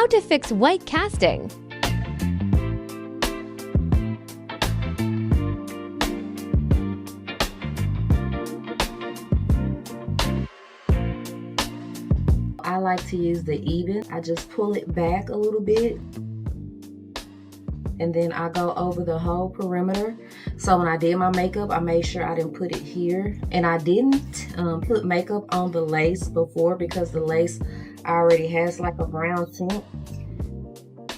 How to fix white casting. I like to use the even. I just pull it back a little bit and then I go over the whole perimeter. So when I did my makeup, I made sure I didn't put it here. And I didn't put makeup on the lace before because the lace already has like a brown tint.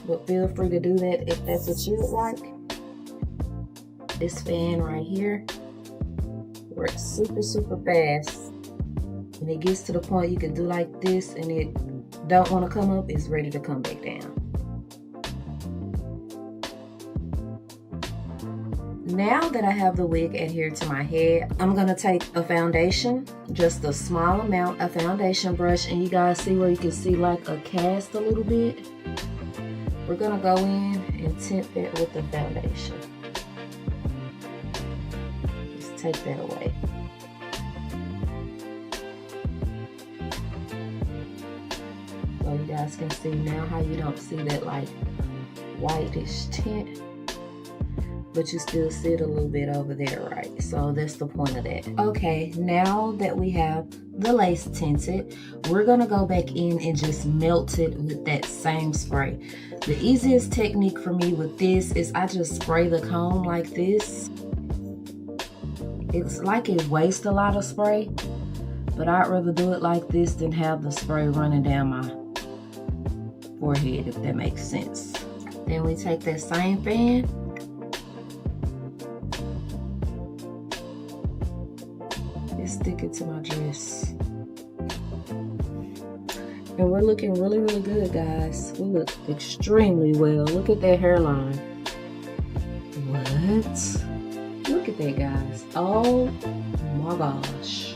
But feel free to do that if that's what you would like. This fan right here works super, super fast. When it gets to the point you can do like this and it don't want to come up, it's ready to come back down. Now that I have the wig adhered to my head, I'm going to take a foundation, just a small amount of foundation brush, and you guys see where you can see like a cast a little bit? We're going to go in and tint that with the foundation. Just take that away. So you guys can see now how you don't see that like whitish tint, but you still see it a little bit over there, right? So that's the point of that. Okay, now that we have the lace tinted, we're gonna go back in and just melt it with that same spray. The easiest technique for me with this is I just spray the comb like this. It's like it wastes a lot of spray, but I'd rather do it like this than have the spray running down my forehead, if that makes sense. Then we take that same fan and stick it to my dress. And we're looking really, really good, guys. We look extremely well. Look at that hairline. What? Look at that, guys. Oh my gosh.